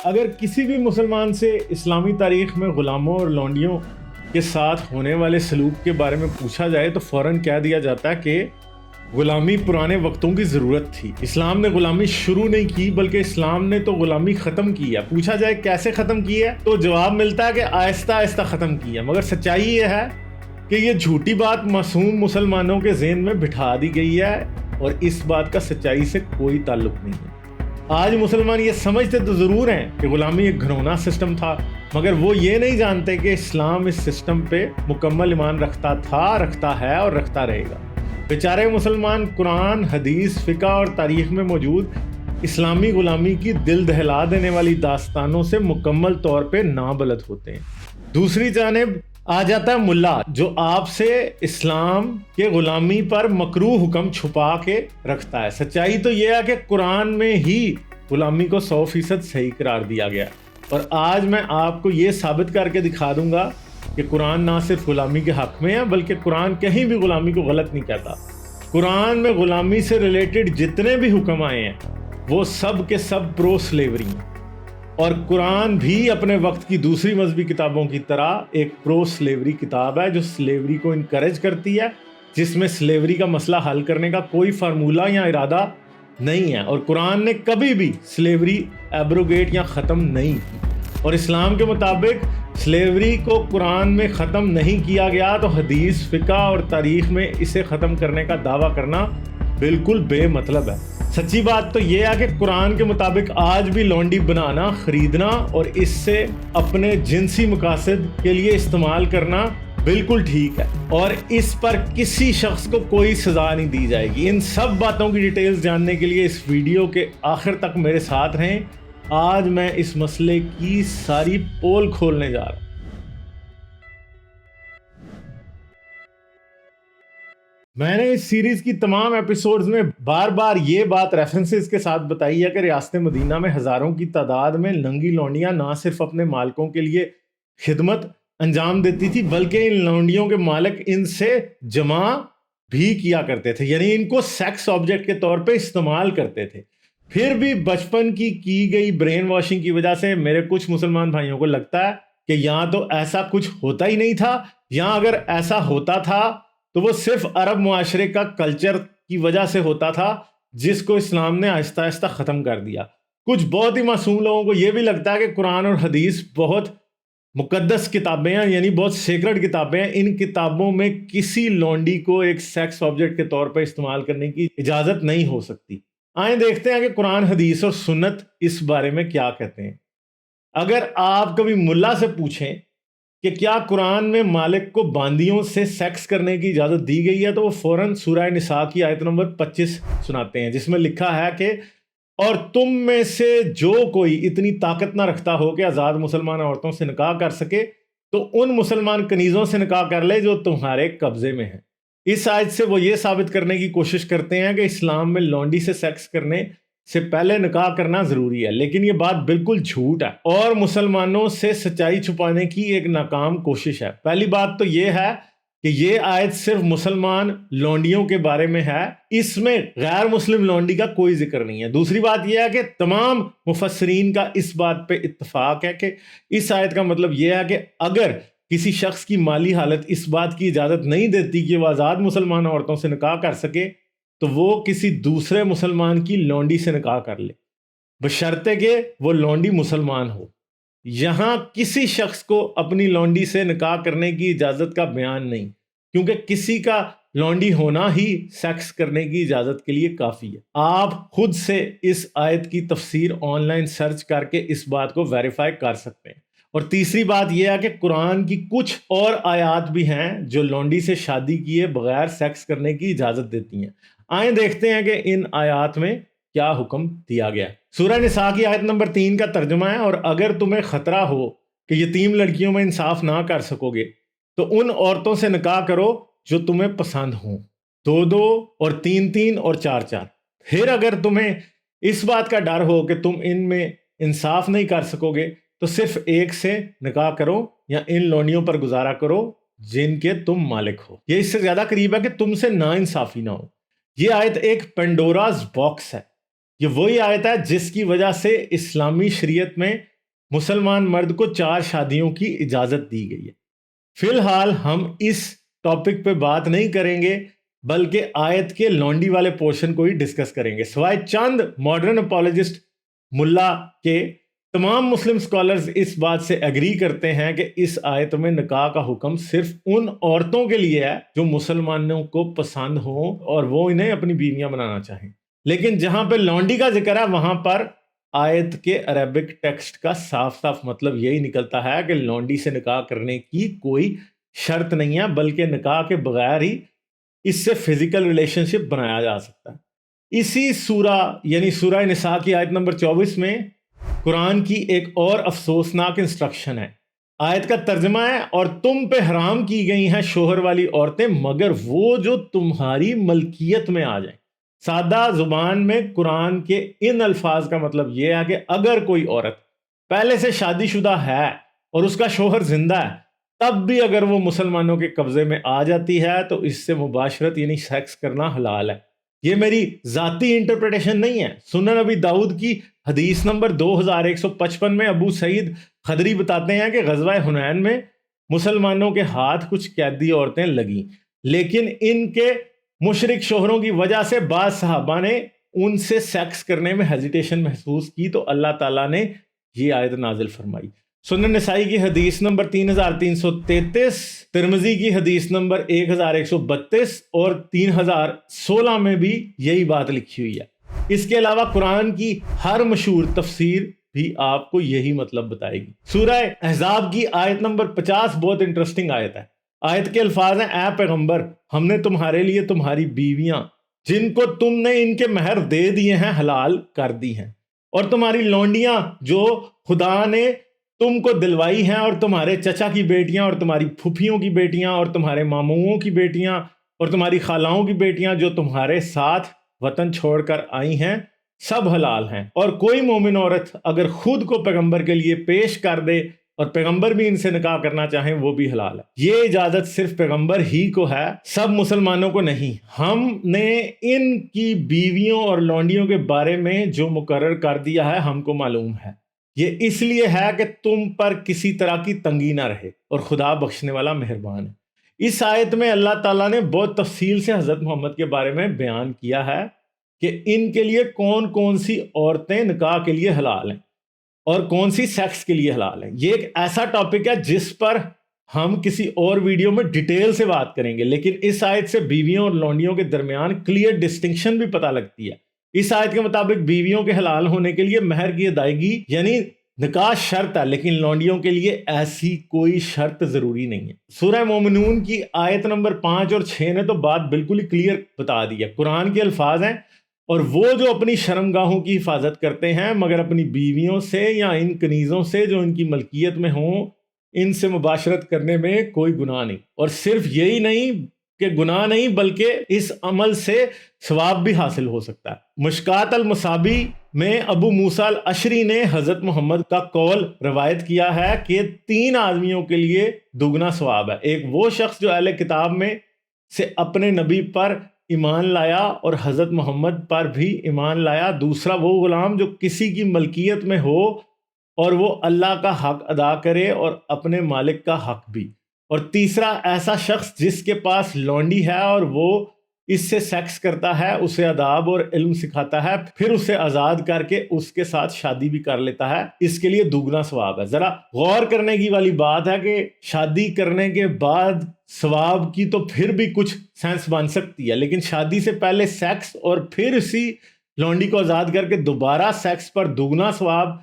اگر کسی بھی مسلمان سے اسلامی تاریخ میں غلاموں اور لونڈیوں کے ساتھ ہونے والے سلوک کے بارے میں پوچھا جائے تو فوراً کہہ دیا جاتا ہے کہ غلامی پرانے وقتوں کی ضرورت تھی. اسلام نے غلامی شروع نہیں کی بلکہ اسلام نے تو غلامی ختم کی ہے. پوچھا جائے کیسے ختم کی ہے تو جواب ملتا ہے کہ آہستہ آہستہ ختم کی ہے. مگر سچائی یہ ہے کہ یہ جھوٹی بات معصوم مسلمانوں کے ذہن میں بٹھا دی گئی ہے اور اس بات کا سچائی سے کوئی تعلق نہیں ہے. آج مسلمان یہ سمجھتے تو ضرور ہیں کہ غلامی ایک گھنونا سسٹم تھا، مگر وہ یہ نہیں جانتے کہ اسلام اس سسٹم پہ مکمل ایمان رکھتا تھا، رکھتا ہے اور رکھتا رہے گا. بیچارے مسلمان قرآن، حدیث، فقہ اور تاریخ میں موجود اسلامی غلامی کی دل دہلا دینے والی داستانوں سے مکمل طور پہ نابلد ہوتے ہیں. دوسری جانب آ جاتا ہے ملا جو آپ سے اسلام کے غلامی پر مکروہ حکم چھپا کے رکھتا ہے. سچائی تو یہ ہے کہ قرآن میں ہی غلامی کو 100% صحیح قرار دیا گیا، اور آج میں آپ کو یہ ثابت کر کے دکھا دوں گا کہ قرآن نہ صرف غلامی کے حق میں ہے بلکہ قرآن کہیں بھی غلامی کو غلط نہیں کہتا. قرآن میں غلامی سے ریلیٹڈ جتنے بھی حکم آئے ہیں وہ سب کے سب پرو سلیوری ہیں، اور قرآن بھی اپنے وقت کی دوسری مذہبی کتابوں کی طرح ایک پرو سلیوری کتاب ہے جو سلیوری کو انکریج کرتی ہے، جس میں سلیوری کا مسئلہ حل کرنے کا کوئی فارمولہ یا ارادہ نہیں ہے. اور قرآن نے کبھی بھی سلیوری ایبروگیٹ یا ختم نہیں کی، اور اسلام کے مطابق سلیوری کو قرآن میں ختم نہیں کیا گیا تو حدیث، فقہ اور تاریخ میں اسے ختم کرنے کا دعویٰ کرنا بالکل بے مطلب ہے. سچی بات تو یہ ہے کہ قرآن کے مطابق آج بھی لونڈی بنانا، خریدنا اور اس سے اپنے جنسی مقاصد کے لیے استعمال کرنا بالکل ٹھیک ہے، اور اس پر کسی شخص کو کوئی سزا نہیں دی جائے گی. ان سب باتوں کی ڈیٹیلز جاننے کے لیے اس ویڈیو کے آخر تک میرے ساتھ رہیں. آج میں اس مسئلے کی ساری پول کھولنے جا رہا ہوں. میں نے اس سیریز کی تمام ایپیسوڈز میں بار بار یہ بات ریفرنسز کے ساتھ بتائی ہے کہ ریاست مدینہ میں ہزاروں کی تعداد میں ننگی لونڈیاں نہ صرف اپنے مالکوں کے لیے خدمت انجام دیتی تھی بلکہ ان لونڈیوں کے مالک ان سے جمع بھی کیا کرتے تھے، یعنی ان کو سیکس آبجیکٹ کے طور پہ استعمال کرتے تھے. پھر بھی بچپن کی گئی برین واشنگ کی وجہ سے میرے کچھ مسلمان بھائیوں کو لگتا ہے کہ یا تو ایسا کچھ ہوتا ہی نہیں تھا، یا اگر ایسا ہوتا تھا تو وہ صرف عرب معاشرے کا کلچر کی وجہ سے ہوتا تھا جس کو اسلام نے آہستہ آہستہ ختم کر دیا. کچھ بہت ہی معصوم لوگوں کو یہ بھی لگتا ہے کہ قرآن اور حدیث بہت مقدس کتابیں ہیں، یعنی بہت سیکرڈ کتابیں ہیں. ان کتابوں میں کسی لونڈی کو ایک سیکس آبجیکٹ کے طور پر استعمال کرنے کی اجازت نہیں ہو سکتی. آئیں دیکھتے ہیں کہ قرآن، حدیث اور سنت اس بارے میں کیا کہتے ہیں. اگر آپ کبھی ملا سے پوچھیں کہ کیا قرآن میں مالک کو باندیوں سے سیکس کرنے کی اجازت دی گئی ہے تو وہ فوراً سورہ نساء کی آیت نمبر 25 سناتے ہیں، جس میں لکھا ہے کہ اور تم میں سے جو کوئی اتنی طاقت نہ رکھتا ہو کہ آزاد مسلمان عورتوں سے نکاح کر سکے تو ان مسلمان کنیزوں سے نکاح کر لے جو تمہارے قبضے میں ہیں. اس آیت سے وہ یہ ثابت کرنے کی کوشش کرتے ہیں کہ اسلام میں لونڈی سے سیکس کرنے سے پہلے نکاح کرنا ضروری ہے، لیکن یہ بات بالکل جھوٹ ہے اور مسلمانوں سے سچائی چھپانے کی ایک ناکام کوشش ہے. پہلی بات تو یہ ہے کہ یہ آیت صرف مسلمان لونڈیوں کے بارے میں ہے، اس میں غیر مسلم لونڈی کا کوئی ذکر نہیں ہے. دوسری بات یہ ہے کہ تمام مفسرین کا اس بات پہ اتفاق ہے کہ اس آیت کا مطلب یہ ہے کہ اگر کسی شخص کی مالی حالت اس بات کی اجازت نہیں دیتی کہ وہ آزاد مسلمان عورتوں سے نکاح کر سکے تو وہ کسی دوسرے مسلمان کی لونڈی سے نکاح کر لے، بشرطے کہ وہ لونڈی مسلمان ہو. یہاں کسی شخص کو اپنی لونڈی سے نکاح کرنے کی اجازت کا بیان نہیں، کیونکہ کسی کا لونڈی ہونا ہی سیکس کرنے کی اجازت کے لیے کافی ہے. آپ خود سے اس آیت کی تفسیر آن لائن سرچ کر کے اس بات کو ویریفائی کر سکتے ہیں. اور تیسری بات یہ ہے کہ قرآن کی کچھ اور آیات بھی ہیں جو لونڈی سے شادی کیے بغیر سیکس کرنے کی اجازت دیتی ہیں. آئیں دیکھتے ہیں کہ ان آیات میں کیا حکم دیا گیا ہے. سورہ نساء کی آیت نمبر 3 کا ترجمہ ہے، اور اگر تمہیں خطرہ ہو کہ یتیم لڑکیوں میں انصاف نہ کر سکو گے تو ان عورتوں سے نکاح کرو جو تمہیں پسند ہوں، 2 اور 3 اور 4. پھر اگر تمہیں اس بات کا ڈر ہو کہ تم ان میں انصاف نہیں کر سکو گے تو صرف ایک سے نکاح کرو یا ان لونڈیوں پر گزارا کرو جن کے تم مالک ہو. یہ اس سے زیادہ قریب ہے کہ تم سے نا انصافی نہ ہو. یہ آیت ایک پینڈوراز باکس ہے یہ وہی آیت ہے جس کی وجہ سے اسلامی شریعت میں مسلمان مرد کو 4 شادیوں کی اجازت دی گئی ہے۔ فی الحال ہم اس ٹاپک پہ بات نہیں کریں گے بلکہ آیت کے لونڈی والے پورشن کو ہی ڈسکس کریں گے۔ سوائے چند ماڈرن اپولوجسٹ ملا کے تمام مسلم سکالرز اس بات سے ایگری کرتے ہیں کہ اس آیت میں نکاح کا حکم صرف ان عورتوں کے لیے ہے جو مسلمانوں کو پسند ہوں اور وہ انہیں اپنی بیویاں بنانا چاہیں۔ لیکن جہاں پہ لونڈی کا ذکر ہے وہاں پر آیت کے عربک ٹیکسٹ کا صاف صاف مطلب یہی نکلتا ہے کہ لونڈی سے نکاح کرنے کی کوئی شرط نہیں ہے، بلکہ نکاح کے بغیر ہی اس سے فزیکل ریلیشن شپ بنایا جا سکتا ہے۔ اسی سورہ یعنی سورہ نساء کی آیت نمبر 24 میں قرآن کی ایک اور افسوسناک انسٹرکشن ہے۔ آیت کا ترجمہ ہے، اور تم پہ حرام کی گئی ہیں شوہر والی عورتیں مگر وہ جو تمہاری ملکیت میں آ جائیں۔ سادہ زبان میں قرآن کے ان الفاظ کا مطلب یہ ہے کہ اگر کوئی عورت پہلے سے شادی شدہ ہے اور اس کا شوہر زندہ ہے تب بھی اگر وہ مسلمانوں کے قبضے میں آ جاتی ہے تو اس سے مباشرت یعنی سیکس کرنا حلال ہے۔ یہ میری ذاتی انٹرپریٹیشن نہیں ہے۔ سنن نبی داؤد کی حدیث نمبر 2155 میں ابو سعید خدری بتاتے ہیں کہ غزوہ حنین میں مسلمانوں کے ہاتھ کچھ قیدی عورتیں لگیں، لیکن ان کے مشرک شوہروں کی وجہ سے بعض صحابہ نے ان سے سیکس کرنے میں ہیزیٹیشن محسوس کی تو اللہ تعالیٰ نے یہ آیت نازل فرمائی۔ سنن نسائی کی حدیث نمبر 3333، ترمذی کی حدیث نمبر 1132 اور 3016 میں بھی یہی بات لکھی ہوئی ہے۔ اس کے علاوہ قرآن کی ہر مشہور تفسیر بھی آپ کو یہی مطلب بتائے گی۔ سورہ احزاب کی آیت نمبر 50 بہت انٹرسٹنگ آیت ہے۔ آیت کے الفاظ ہیں، اے پیغمبر ہم نے تمہارے لیے تمہاری بیویاں جن کو تم نے ان کے مہر دے دیے ہیں حلال کر دی ہیں، اور تمہاری لونڈیاں جو خدا نے تم کو دلوائی ہیں، اور تمہارے چچا کی بیٹیاں اور تمہاری پھوپھیوں کی بیٹیاں اور تمہارے ماموؤں کی بیٹیاں اور تمہاری خالاؤں کی بیٹیاں جو تمہارے ساتھ وطن چھوڑ کر آئی ہیں سب حلال ہیں۔ اور کوئی مومن عورت اگر خود کو پیغمبر کے لیے پیش کر دے اور پیغمبر بھی ان سے نکاح کرنا چاہیں وہ بھی حلال ہے۔ یہ اجازت صرف پیغمبر ہی کو ہے، سب مسلمانوں کو نہیں۔ ہم نے ان کی بیویوں اور لونڈیوں کے بارے میں جو مقرر کر دیا ہے ہم کو معلوم ہے، یہ اس لیے ہے کہ تم پر کسی طرح کی تنگی نہ رہے، اور خدا بخشنے والا مہربان ہے۔ اس آیت میں اللہ تعالیٰ نے بہت تفصیل سے حضرت محمد کے بارے میں بیان کیا ہے کہ ان کے لیے کون کون سی عورتیں نکاح کے لیے حلال ہیں اور کون سی سیکس کے لیے حلال ہیں۔ یہ ایک ایسا ٹاپک ہے جس پر ہم کسی اور ویڈیو میں ڈیٹیل سے بات کریں گے، لیکن اس آیت سے بیویوں اور لونڈیوں کے درمیان کلیئر ڈسٹنکشن بھی پتہ لگتی ہے۔ اس آیت کے مطابق بیویوں کے حلال ہونے کے لیے مہر کی ادائیگی یعنی نکاح شرط ہے، لیکن لونڈیوں کے لیے ایسی کوئی شرط ضروری نہیں ہے۔ سورہ مومنون کی آیت نمبر 5 اور 6 نے تو بات بالکل ہی کلیئر بتا دی ہے۔ قرآن کے الفاظ ہیں، اور وہ جو اپنی شرمگاہوں کی حفاظت کرتے ہیں مگر اپنی بیویوں سے یا ان کنیزوں سے جو ان کی ملکیت میں ہوں ان سے مباشرت کرنے میں کوئی گناہ نہیں۔ اور صرف یہی نہیں کہ گناہ نہیں بلکہ اس عمل سے ثواب بھی حاصل ہو سکتا ہے۔ مشکات المصابی میں ابو موسیٰ الاشعری نے حضرت محمد کا قول روایت کیا ہے کہ 3 آدمیوں کے لیے دگنا ثواب ہے۔ ایک وہ شخص جو اہل کتاب میں سے اپنے نبی پر ایمان لایا اور حضرت محمد پر بھی ایمان لایا، دوسرا وہ غلام جو کسی کی ملکیت میں ہو اور وہ اللہ کا حق ادا کرے اور اپنے مالک کا حق بھی، اور تیسرا ایسا شخص جس کے پاس لونڈی ہے اور وہ اس سے سیکس کرتا ہے، اسے آداب اور علم سکھاتا ہے، پھر اسے آزاد کر کے اس کے ساتھ شادی بھی کر لیتا ہے، اس کے لیے دگنا ثواب ہے۔ ذرا غور کرنے کی والی بات ہے کہ شادی کرنے کے بعد ثواب کی تو پھر بھی کچھ سینس بن سکتی ہے، لیکن شادی سے پہلے سیکس اور پھر اسی لونڈی کو آزاد کر کے دوبارہ سیکس پر دگنا ثواب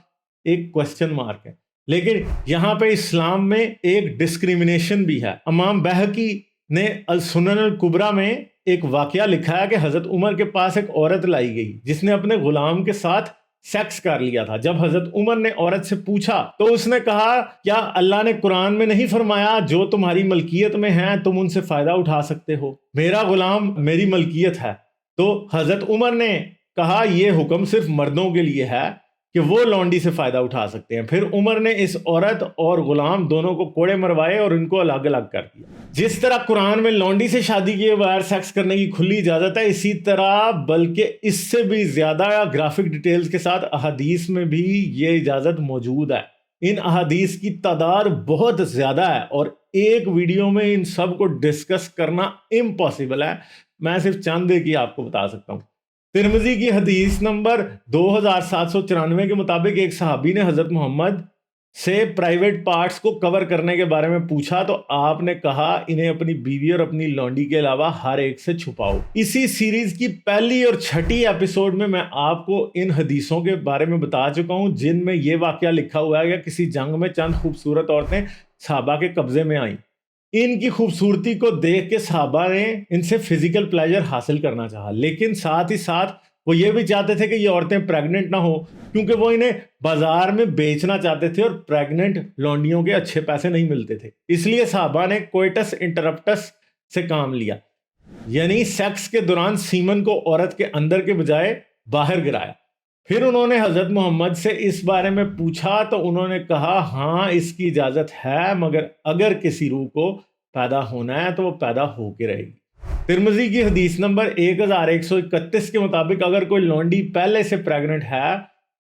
ایک کوسچن مارک ہے۔ لیکن یہاں پہ اسلام میں ایک ڈسکریمنیشن بھی ہے۔ امام بہقی نے السنن الکبریٰ میں ایک واقعہ لکھا ہے کہ حضرت عمر کے پاس ایک عورت لائی گئی جس نے اپنے غلام کے ساتھ سیکس کر لیا تھا۔ جب حضرت عمر نے عورت سے پوچھا تو اس نے کہا، کیا اللہ نے قرآن میں نہیں فرمایا جو تمہاری ملکیت میں ہیں تم ان سے فائدہ اٹھا سکتے ہو؟ میرا غلام میری ملکیت ہے۔ تو حضرت عمر نے کہا یہ حکم صرف مردوں کے لیے ہے کہ وہ لونڈی سے فائدہ اٹھا سکتے ہیں۔ پھر عمر نے اس عورت اور غلام دونوں کو کوڑے مروائے اور ان کو الگ الگ کر دیا۔ جس طرح قرآن میں لونڈی سے شادی کیے بغیر سیکس کرنے کی کھلی اجازت ہے، اسی طرح بلکہ اس سے بھی زیادہ گرافک ڈیٹیلز کے ساتھ احادیث میں بھی یہ اجازت موجود ہے۔ ان احادیث کی تعداد بہت زیادہ ہے اور ایک ویڈیو میں ان سب کو ڈسکس کرنا امپاسبل ہے۔ میں صرف چند کی آپ کو بتا سکتا ہوں۔ ترمذی کی حدیث نمبر 2794 کے مطابق ایک صحابی نے حضرت محمد سے پرائیویٹ پارٹس کو کور کرنے کے بارے میں پوچھا تو آپ نے کہا انہیں اپنی بیوی اور اپنی لونڈی کے علاوہ ہر ایک سے چھپاؤ۔ اسی سیریز کی پہلی اور چھٹی ایپیسوڈ میں آپ کو ان حدیثوں کے بارے میں بتا چکا ہوں جن میں یہ واقعہ لکھا ہوا ہے کہ کسی جنگ میں چند خوبصورت عورتیں صحابہ کے قبضے میں آئیں۔ ان کی خوبصورتی کو دیکھ کے صحابہ نے ان سے فزیکل پلیجر حاصل کرنا چاہا، لیکن ساتھ ہی ساتھ وہ یہ بھی چاہتے تھے کہ یہ عورتیں پریگننٹ نہ ہو، کیونکہ وہ انہیں بازار میں بیچنا چاہتے تھے اور پریگننٹ لونڈیوں کے اچھے پیسے نہیں ملتے تھے۔ اس لیے صحابہ نے کوئٹس انٹرپٹس سے کام لیا، یعنی سیکس کے دوران سیمن کو عورت کے اندر کے بجائے باہر گرایا۔ پھر انہوں نے حضرت محمد سے اس بارے میں پوچھا تو انہوں نے کہا ہاں اس کی اجازت ہے، مگر اگر کسی روح کو پیدا ہونا ہے تو وہ پیدا ہو کے رہے گی۔ ترمذی کی حدیث نمبر 1131 کے مطابق اگر کوئی لونڈی پہلے سے پریگننٹ ہے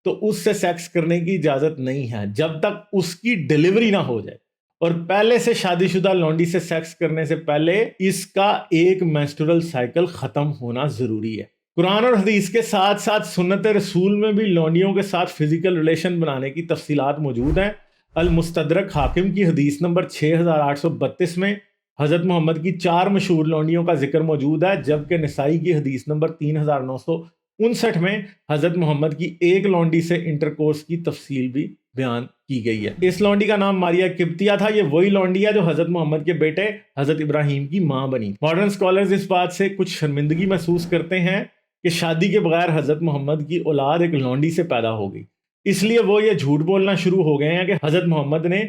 تو اس سے سیکس کرنے کی اجازت نہیں ہے جب تک اس کی ڈیلیوری نہ ہو جائے، اور پہلے سے شادی شدہ لونڈی سے سیکس کرنے سے پہلے اس کا ایک مینسٹرل سائیکل ختم ہونا ضروری ہے۔ قرآن اور حدیث کے ساتھ ساتھ سنت رسول میں بھی لونڈیوں کے ساتھ فزیکل ریلیشن بنانے کی تفصیلات موجود ہیں۔ المستدرک حاکم کی حدیث نمبر 6832 میں حضرت محمد کی 4 مشہور لونڈیوں کا ذکر موجود ہے، جبکہ نسائی کی حدیث نمبر 3959 میں حضرت محمد کی ایک لونڈی سے انٹرکورس کی تفصیل بھی بیان کی گئی ہے۔ اس لونڈی کا نام ماریا قبطیہ تھا۔ یہ وہی لونڈی ہے جو حضرت محمد کے بیٹے حضرت ابراہیم کی ماں بنی۔ ماڈرن اسکالرز اس بات سے کچھ شرمندگی محسوس کرتے ہیں کہ شادی کے بغیر حضرت محمد کی اولاد ایک لونڈی سے پیدا ہو گئی، اس لیے وہ یہ جھوٹ بولنا شروع ہو گئے ہیں کہ حضرت محمد نے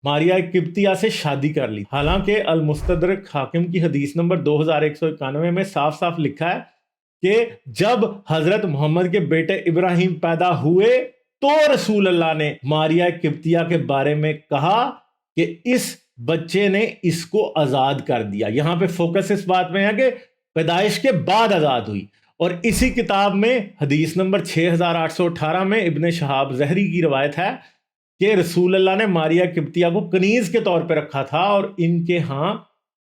ماریا قبطیہ سے شادی کر لی۔ حالانکہ المستدرک حاکم کی حدیث نمبر 2191 میں صاف صاف لکھا ہے کہ جب حضرت محمد کے بیٹے ابراہیم پیدا ہوئے تو رسول اللہ نے ماریا قبطیہ کے بارے میں کہا کہ اس بچے نے اس کو آزاد کر دیا۔ یہاں پہ فوکس اس بات میں ہے کہ پیدائش کے بعد آزاد ہوئی، اور اسی کتاب میں حدیث نمبر 6818 میں ابن شہاب زہری کی روایت ہے کہ رسول اللہ نے ماریا قبطیہ کو کنیز کے طور پہ رکھا تھا اور ان کے ہاں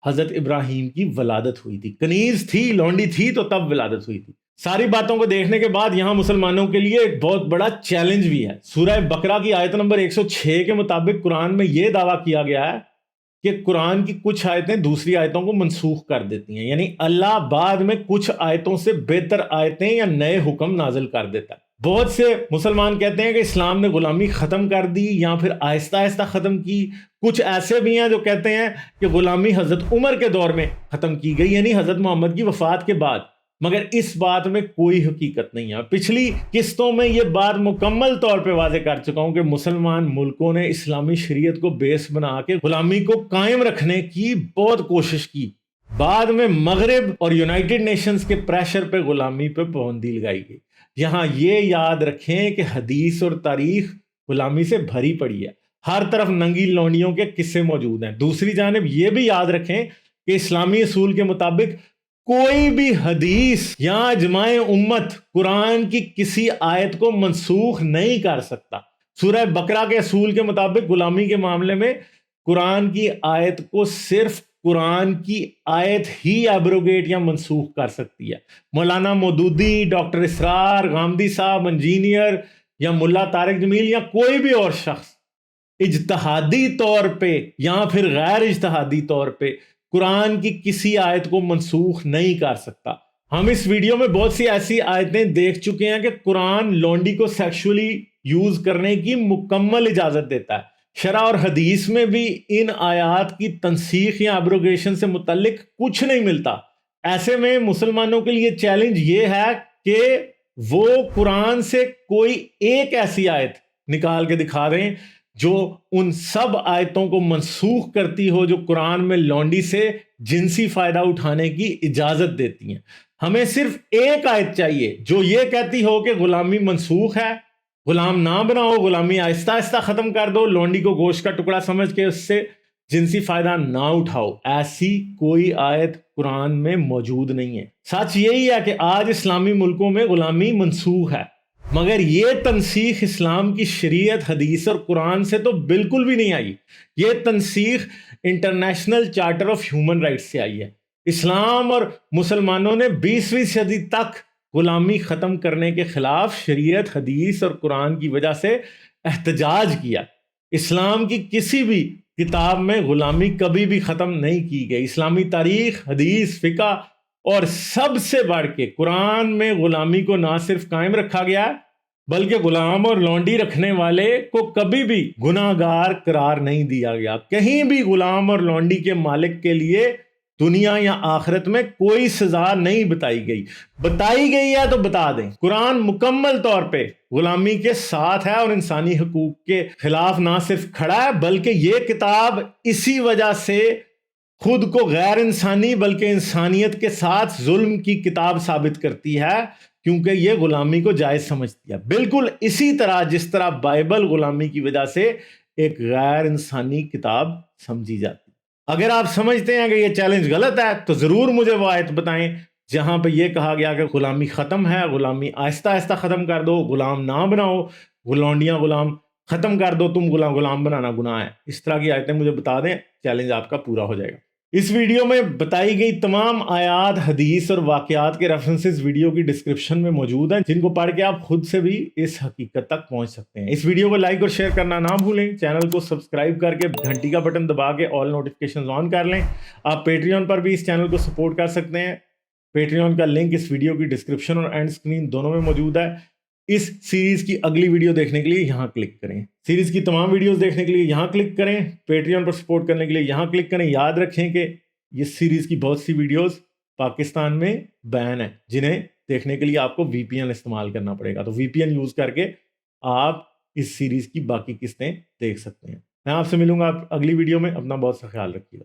حضرت ابراہیم کی ولادت ہوئی تھی۔ کنیز تھی، لونڈی تھی تو تب ولادت ہوئی تھی۔ ساری باتوں کو دیکھنے کے بعد یہاں مسلمانوں کے لیے ایک بہت بڑا چیلنج بھی ہے۔ سورہ بقرہ کی آیت نمبر 106 کے مطابق قرآن میں یہ دعویٰ کیا گیا ہے کہ قرآن کی کچھ آیتیں دوسری آیتوں کو منسوخ کر دیتی ہیں، یعنی اللہ بعد میں کچھ آیتوں سے بہتر آیتیں یا نئے حکم نازل کر دیتا ہے۔ بہت سے مسلمان کہتے ہیں کہ اسلام نے غلامی ختم کر دی یا پھر آہستہ آہستہ ختم کی۔ کچھ ایسے بھی ہیں جو کہتے ہیں کہ غلامی حضرت عمر کے دور میں ختم کی گئی، یعنی حضرت محمد کی وفات کے بعد، مگر اس بات میں کوئی حقیقت نہیں ہے۔ پچھلی قسطوں میں یہ بات مکمل طور پہ واضح کر چکا ہوں کہ مسلمان ملکوں نے اسلامی شریعت کو بیس بنا کے غلامی کو قائم رکھنے کی بہت کوشش کی۔ بعد میں مغرب اور یونائٹڈ نیشنز کے پریشر پہ غلامی پہ پابندی لگائی گئی۔ یہاں یہ یاد رکھیں کہ حدیث اور تاریخ غلامی سے بھری پڑی ہے، ہر طرف ننگی لونڈیوں کے قصے موجود ہیں۔ دوسری جانب یہ بھی یاد رکھیں کہ اسلامی اصول کے مطابق کوئی بھی حدیث یا اجماع امت قرآن کی کسی آیت کو منسوخ نہیں کر سکتا۔ سورہ بقرہ کے اصول کے مطابق غلامی کے معاملے میں قرآن کی آیت کو صرف قرآن کی آیت ہی ایبروگیٹ یا منسوخ کر سکتی ہے۔ مولانا مودودی، ڈاکٹر اسرار غامدی صاحب، انجینئر یا ملا طارق جمیل یا کوئی بھی اور شخص اجتہادی طور پہ یا پھر غیر اجتہادی طور پہ قرآن کی کسی آیت کو منسوخ نہیں کر سکتا۔ ہم اس ویڈیو میں بہت سی ایسی آیتیں دیکھ چکے ہیں کہ قرآن لونڈی کو سیکشولی یوز کرنے کی مکمل اجازت دیتا ہے۔ شرع اور حدیث میں بھی ان آیات کی تنسیخ یا ایبروگیشن سے متعلق کچھ نہیں ملتا۔ ایسے میں مسلمانوں کے لیے چیلنج یہ ہے کہ وہ قرآن سے کوئی ایک ایسی آیت نکال کے دکھا دیں جو ان سب آیتوں کو منسوخ کرتی ہو جو قرآن میں لونڈی سے جنسی فائدہ اٹھانے کی اجازت دیتی ہیں۔ ہمیں صرف ایک آیت چاہیے جو یہ کہتی ہو کہ غلامی منسوخ ہے غلام نہ بناؤ، غلامی آہستہ آہستہ ختم کر دو، لونڈی کو گوشت کا ٹکڑا سمجھ کے اس سے جنسی فائدہ نہ اٹھاؤ، ایسی کوئی آیت قرآن میں موجود نہیں ہے۔ سچ یہی ہے کہ آج اسلامی ملکوں میں غلامی منسوخ ہے، مگر یہ تنسیخ اسلام کی شریعت، حدیث اور قرآن سے تو بالکل بھی نہیں آئی۔ یہ تنسیخ international charter of human rights سے آئی ہے۔ اسلام اور مسلمانوں نے 20ویں صدی تک غلامی ختم کرنے کے خلاف شریعت، حدیث اور قرآن کی وجہ سے احتجاج کیا۔ اسلام کی کسی بھی کتاب میں غلامی کبھی بھی ختم نہیں کی گئی۔ اسلامی تاریخ، حدیث، فقہ اور سب سے بڑھ کے قرآن میں غلامی کو نہ صرف قائم رکھا گیا بلکہ غلام اور لونڈی رکھنے والے کو کبھی بھی گناہ گار قرار نہیں دیا گیا۔ کہیں بھی غلام اور لونڈی کے مالک کے لیے دنیا یا آخرت میں کوئی سزا نہیں بتائی گئی ہے تو بتا دیں۔ قرآن مکمل طور پہ غلامی کے ساتھ ہے اور انسانی حقوق کے خلاف نہ صرف کھڑا ہے بلکہ یہ کتاب اسی وجہ سے خود کو غیر انسانی بلکہ انسانیت کے ساتھ ظلم کی کتاب ثابت کرتی ہے، کیونکہ یہ غلامی کو جائز سمجھتی ہے، بالکل اسی طرح جس طرح بائبل غلامی کی وجہ سے ایک غیر انسانی کتاب سمجھی جاتی۔ اگر آپ سمجھتے ہیں کہ یہ چیلنج غلط ہے تو ضرور مجھے وہ آیت بتائیں جہاں پہ یہ کہا گیا کہ غلامی ختم ہے، غلامی آہستہ آہستہ ختم کر دو، غلام نہ بناؤ، لونڈیاں غلام ختم کر دو، تم غلام بنانا گناہ ہے۔ اس طرح کی آیتیں مجھے بتا دیں، چیلنج آپ کا پورا ہو جائے گا۔ اس ویڈیو میں بتائی گئی تمام آیات، حدیث اور واقعات کے ریفرنسز ویڈیو کی ڈسکرپشن میں موجود ہیں، جن کو پڑھ کے آپ خود سے بھی اس حقیقت تک پہنچ سکتے ہیں۔ اس ویڈیو کو لائک اور شیئر کرنا نہ بھولیں، چینل کو سبسکرائب کر کے گھنٹی کا بٹن دبا کے آل نوٹیفکیشنز آن کر لیں۔ آپ پیٹریون پر بھی اس چینل کو سپورٹ کر سکتے ہیں، پیٹریون کا لنک اس ویڈیو کی ڈسکرپشن اور اینڈ اسکرین دونوں میں موجود ہے۔ اس سیریز کی اگلی ویڈیو دیکھنے کے لیے یہاں کلک کریں، سیریز کی تمام ویڈیوز دیکھنے کے لیے یہاں کلک کریں، پیٹریون پر سپورٹ کرنے کے لیے یہاں کلک کریں۔ یاد رکھیں کہ یہ سیریز کی بہت سی ویڈیوز پاکستان میں بین ہیں، جنہیں دیکھنے کے لیے آپ کو وی پی این استعمال کرنا پڑے گا، تو وی پی این یوز کر کے آپ اس سیریز کی باقی قسطیں دیکھ سکتے ہیں۔ میں آپ سے ملوں گا اگلی ویڈیو میں، اپنا بہت سا خیال رکھیے گا۔